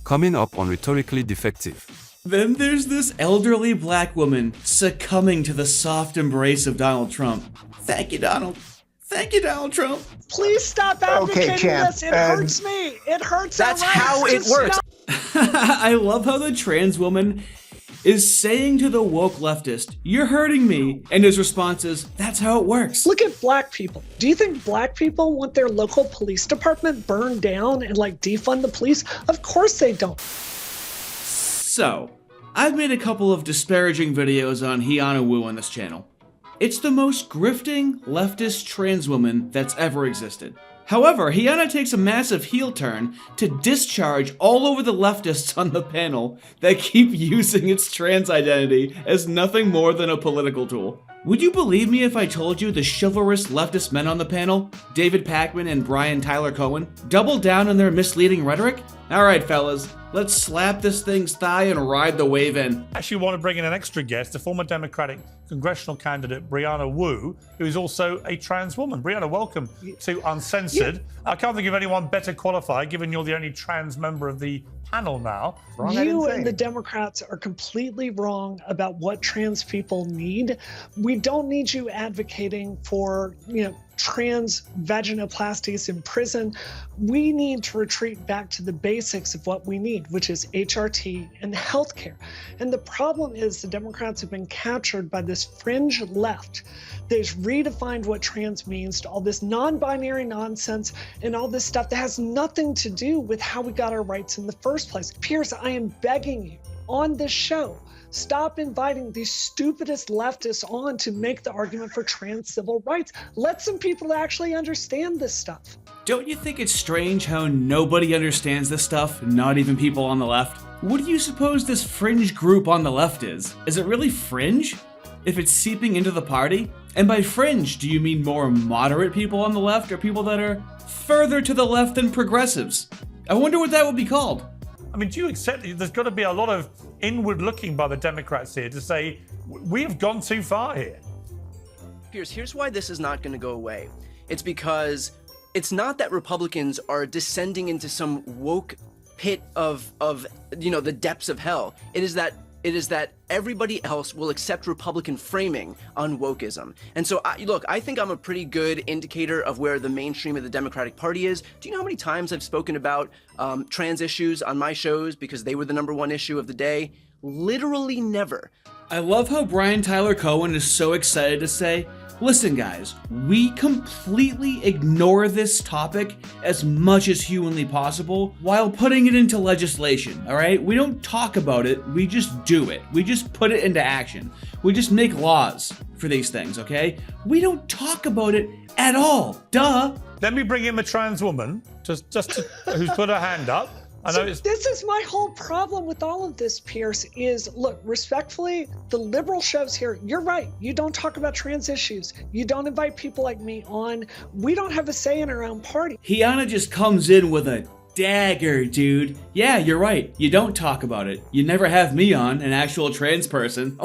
Coming up on Rhetorically Defective. Then there's this elderly black woman succumbing to the soft embrace of Donald Trump. Thank you, Donald. Thank you, Donald Trump. Please stop advocating this. It hurts me. It hurts. That's how it works. I love how the trans woman is saying to the woke leftist, "You're hurting me," and his response is, "That's how it works." Look at black people. Do you think black people want their local police department burned down and defund the police? Of course they don't. So, I've made a couple of disparaging videos on Brianna Wu on this channel. It's the most grifting leftist trans woman that's ever existed. However, Brianna takes a massive heel turn to discharge all over the leftists on the panel that keep using its trans identity as nothing more than a political tool. Would you believe me if I told you the chivalrous leftist men on the panel, David Pakman and Brian Tyler Cohen, doubled down on their misleading rhetoric? Alright fellas, let's slap this thing's thigh and ride the wave in. I actually want to bring in an extra guest, the former Democratic congressional candidate Brianna Wu, who is also a trans woman. Brianna, welcome to Uncensored. I can't think of anyone better qualified, given you're the only trans member of the panel now. You and the Democrats are completely wrong about what trans people need. We don't need you advocating for, trans vaginoplasties in prison. We need to retreat back to the basics of what we need, which is HRT and healthcare. And the problem is the Democrats have been captured by this fringe left. They've redefined what trans means to all this non-binary nonsense and all this stuff that has nothing to do with how we got our rights in the first place. Piers, I am begging you on this show, stop inviting the stupidest leftists on to make the argument for trans civil rights. Let some people actually understand this stuff. Don't you think it's strange how nobody understands this stuff, not even people on the left? What do you suppose this fringe group on the left is? Is it really fringe? If it's seeping into the party? And by fringe, do you mean more moderate people on the left or people that are further to the left than progressives? I wonder what that would be called. I mean, do you accept there's got to be a lot of inward looking by the Democrats here to say, we have gone too far here? Piers, here's why this is not going to go away. It's because it's not that Republicans are descending into some woke pit of the depths of hell. It is that everybody else will accept Republican framing on wokeism. And so, I think I'm a pretty good indicator of where the mainstream of the Democratic Party is. Do you know how many times I've spoken about trans issues on my shows because they were the #1 issue of the day? Literally never. I love how Brian Tyler Cohen is so excited to say, listen guys, we completely ignore this topic as much as humanly possible while putting it into legislation, alright? We don't talk about it, we just do it. We just put it into action. We just make laws for these things, okay? We don't talk about it at all, duh! Let me bring in a trans woman, who's put her hand up. This is my whole problem with all of this, Piers, is, look, respectfully, the liberal shows here, you're right. You don't talk about trans issues. You don't invite people like me on. We don't have a say in our own party. Brianna just comes in with a dagger, dude. Yeah, you're right. You don't talk about it. You never have me on, an actual trans person.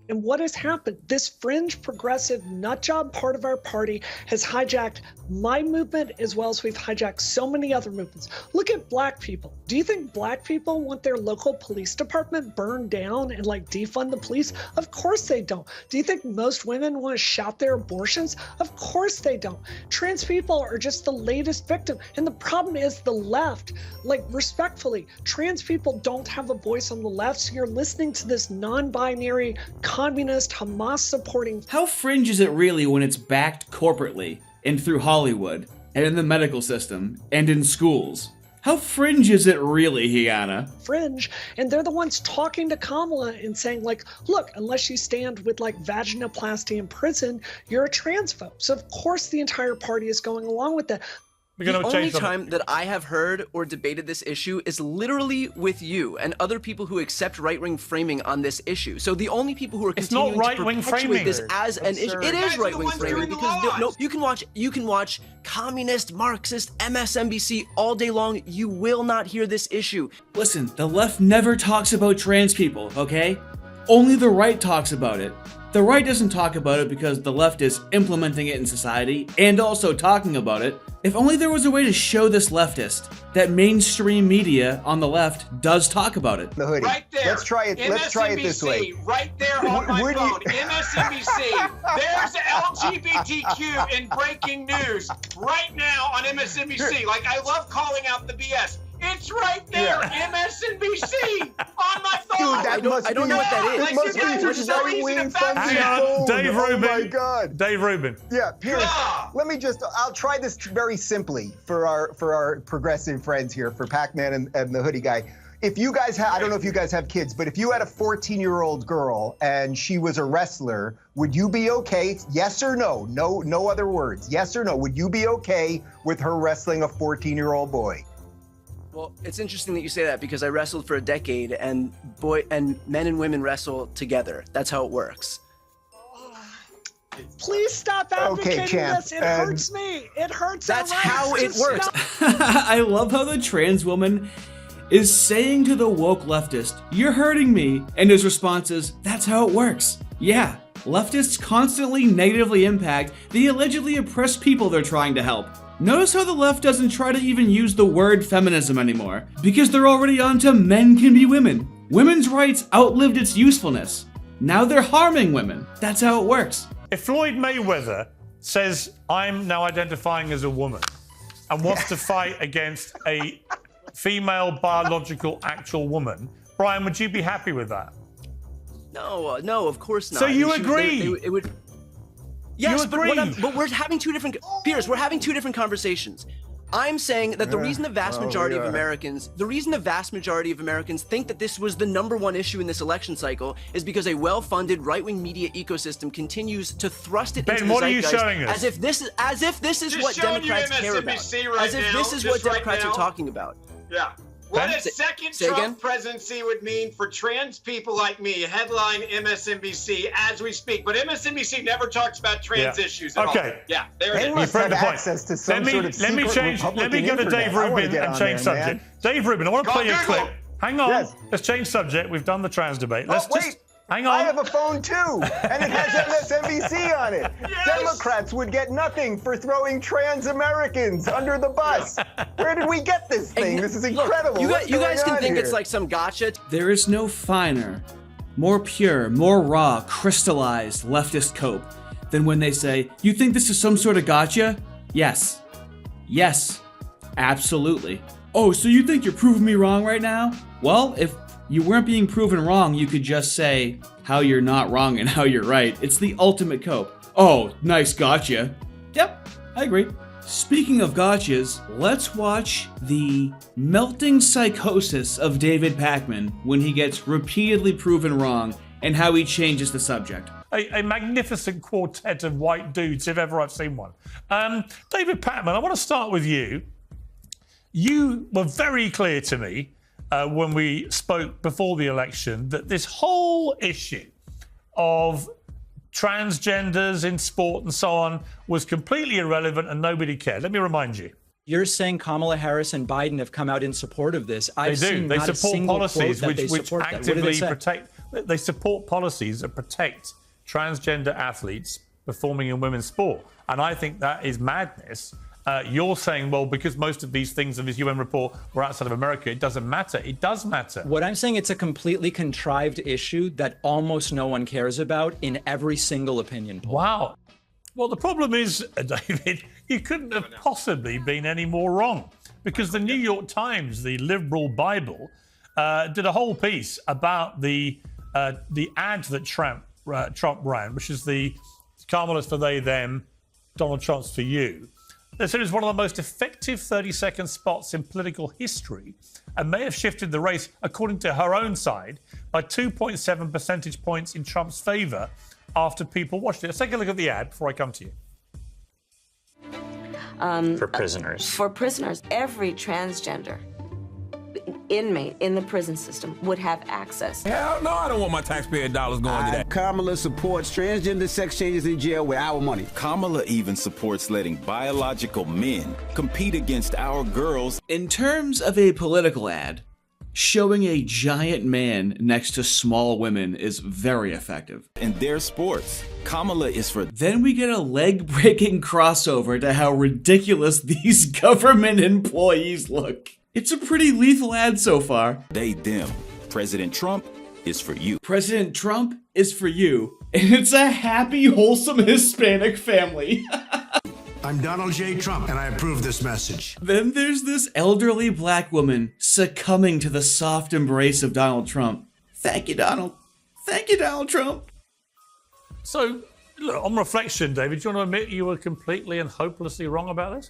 And what has happened? This fringe progressive nutjob part of our party has hijacked my movement as well as we've hijacked so many other movements. Look at black people. Do you think black people want their local police department burned down and defund the police? Of course they don't. Do you think most women want to shout their abortions? Of course they don't. Trans people are just the latest victim. And the problem is the left, respectfully, trans people don't have a voice on the left. So you're listening to this non-binary communist, Hamas supporting. How fringe is it really when it's backed corporately and through Hollywood and in the medical system and in schools? How fringe is it really, Brianna? Fringe, and they're the ones talking to Kamala and saying look, unless you stand with vaginoplasty in prison, you're a transphobe. So of course the entire party is going along with that. The only time that I have heard or debated this issue is literally with you and other people who accept right-wing framing on this issue. So the only people who are continuing to perpetuate this as an issue, it is right-wing framing because you can watch communist, Marxist, MSNBC all day long. You will not hear this issue. Listen, the left never talks about trans people, okay? Only the right talks about it. The right doesn't talk about it because the left is implementing it in society and also talking about it. If only there was a way to show this leftist that mainstream media on the left does talk about it. The hoodie. Right there. Let's try it. Let's try it this way. Right there on my phone. MSNBC. There's LGBTQ in breaking news right now on MSNBC. Like, I love calling out the BS. It's right there, MSNBC on my phone. Dude, I don't know what that is. Like, It you guys are must so be easy to right-wing fact funding Hang check. on, phone. Dave Oh Rubin. my God. Dave Rubin. Yeah, Piers, Ah. let me just, I'll try this very simply for our progressive friends here, for Pakman and the hoodie guy. If you guys have, I don't know if you guys have kids, but if you had a 14-year-old girl and she was a wrestler, would you be okay? Yes or no? No other words. Yes or no? Would you be okay with her wrestling a 14-year-old boy? Well, it's interesting that you say that because I wrestled for a decade, and men and women wrestle together. That's how it works. Please stop advocating champ. this. It hurts me. It hurts. That's our rights. how it Just works. stop. I love how the trans woman is saying to the woke leftist, "You're hurting me," and his response is, "That's how it works." Yeah, leftists constantly negatively impact the allegedly oppressed people they're trying to help. Notice how the left doesn't try to even use the word feminism anymore, because they're already on to men can be women. Women's rights outlived its usefulness. Now they're harming women. That's how it works. If Floyd Mayweather says, I'm now identifying as a woman and wants to fight against a female biological actual woman, Brian, would you be happy with that? No, of course not. So you It should- agree? It would. Yes, You but, agree? but we're having two different. Piers, we're having two different conversations. I'm saying that the reason the vast majority of Americans, think that this was the #1 issue in this election cycle is because a well-funded right-wing media ecosystem continues to thrust it Ben, into the what are you zeitgeist showing us? as if this is Just what showing you Democrats care about, MSNBC right as if now, this is just what right Democrats now. are talking about. Yeah. What Ben? a second Say Trump again? presidency would mean for trans people like me. Headline MSNBC as we speak. But MSNBC never talks about trans Yeah. issued at all. Okay. Yeah, there They it is. must You've heard have the point. access to some Let me sort of secret change. Let me Republican go to internet. Dave I wanna Rubin get and on change there, subject. man. Dave Rubin, I want to Go play a Google. clip. Hang on. Yes. Let's change subject. We've done the trans debate. Oh, Let's wait. just hang I on. have a phone too, and it has MSNBC on it. Yes. Democrats would get nothing for throwing trans Americans under the bus. Where did we get this thing? This is incredible. You What's guys going can on think here? it's like some gotcha. There is no finer, more pure, more raw, crystallized leftist cope than when they say, "You think this is some sort of gotcha?" Yes. Yes. Absolutely. Oh, so you think you're proving me wrong right now? Well, if you weren't being proven wrong, you could just say how you're not wrong and how you're right. It's the ultimate cope. Oh, nice gotcha. Yep, I agree. Speaking of gotchas, let's watch the melting psychosis of David Pakman when he gets repeatedly proven wrong and how he changes the subject. A magnificent quartet of white dudes, if ever I've seen one. David Pakman, I want to start with you. You were very clear to me when we spoke before the election that this whole issue of transgenders in sport and so on was completely irrelevant and nobody cared. Let me remind you. You're saying Kamala Harris and Biden have come out in support of this. They do. They support policies which actively protect. They support policies that protect transgender athletes performing in women's sport. And I think that is madness. You're saying, well, because most of these things in this UN report were outside of America, it doesn't matter. It does matter. What I'm saying, it's a completely contrived issue that almost no one cares about in every single opinion poll. Wow. Well, the problem is, David, you couldn't have possibly been any more wrong, because the New York Times, the liberal Bible, did a whole piece about the ad that Trump ran, which is the Kamala's for they, them, Donald Trump's for you. They said it was one of the most effective 30-second spots in political history and may have shifted the race, according to her own side, by 2.7 percentage points in Trump's favour after people watched it. Let's take a look at the ad before I come to you. For prisoners. For prisoners, every transgender inmate in the prison system would have access. Hell no, I don't want my taxpayer dollars going to that. Kamala supports transgender sex changes in jail with our money. Kamala even supports letting biological men compete against our girls. In terms of a political ad, Showing a giant man next to small women is very effective. In their sports, Kamala is for... Then we get a leg-breaking crossover to how ridiculous these government employees look. It's a pretty lethal ad so far. They, them. President Trump is for you. President Trump is for you. And it's a happy, wholesome Hispanic family. I'm Donald J. Trump, and I approve this message. Then there's this elderly black woman succumbing to the soft embrace of Donald Trump. Thank you, Donald. Thank you, Donald Trump. So, look, on reflection, David, do you want to admit you were completely and hopelessly wrong about this?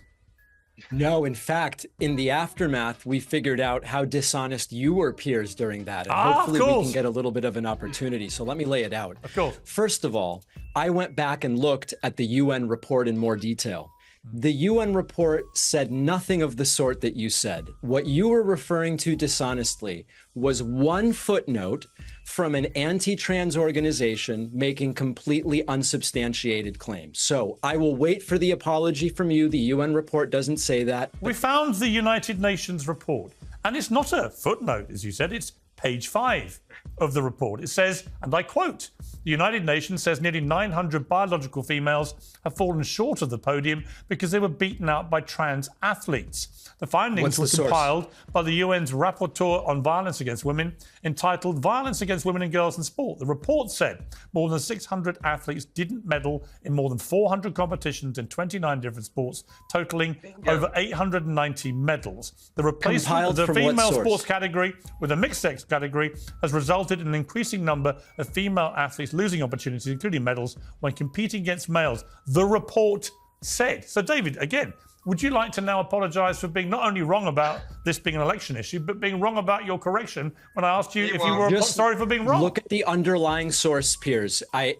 No, in fact, in the aftermath, we figured out how dishonest you were, Piers, during that. And hopefully we can get a little bit of an opportunity. So let me lay it out. Of course. First of all, I went back and looked at the UN report in more detail. The UN report said nothing of the sort that you said. What you were referring to dishonestly was one footnote from an anti-trans organization making completely unsubstantiated claims. So I will wait for the apology from you. The UN report doesn't say that. We found the United Nations report, and it's not a footnote, as you said, it's page 5 of the report. It says, and I quote, the United Nations says nearly 900 biological females have fallen short of the podium because they were beaten out by trans athletes. The findings were compiled by the UN's Rapporteur on Violence Against Women, entitled Violence Against Women and Girls in Sport. The report said more than 600 athletes didn't medal in more than 400 competitions in 29 different sports, totaling over 890 medals. The replacement of the female sports category with a mixed sex category has resulted in an increasing number of female athletes losing opportunities, including medals, when competing against males, the report said. So, David, again, would you like to now apologise for being not only wrong about this being an election issue, but being wrong about your correction when I asked you if you were sorry for being wrong? Look at the underlying source, Piers. I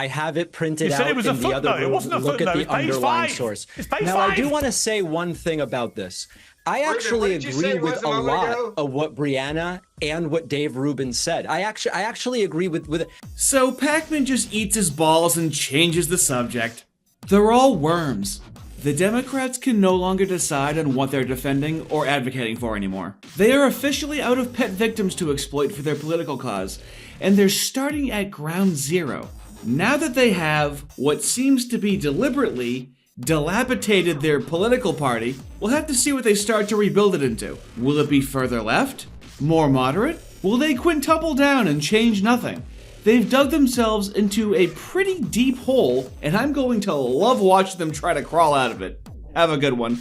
have it printed out. You said it was in a the footnote. other room. It wasn't a Look footnote. at the underlying source. It's page now, 5. I do want to say one thing about this. I actually agree with a lot of what Brianna and what Dave Rubin said. I actually agree with it. So Pakman just eats his balls and changes the subject. They're all worms. The Democrats can no longer decide on what they're defending or advocating for anymore. They are officially out of pet victims to exploit for their political cause, and they're starting at ground zero. Now that they have what seems to be deliberately dilapidated their political party, we'll have to see what they start to rebuild it into. Will it be further left? More moderate? Will they quintuple down and change nothing? They've dug themselves into a pretty deep hole, and I'm going to love watching them try to crawl out of it. Have a good one.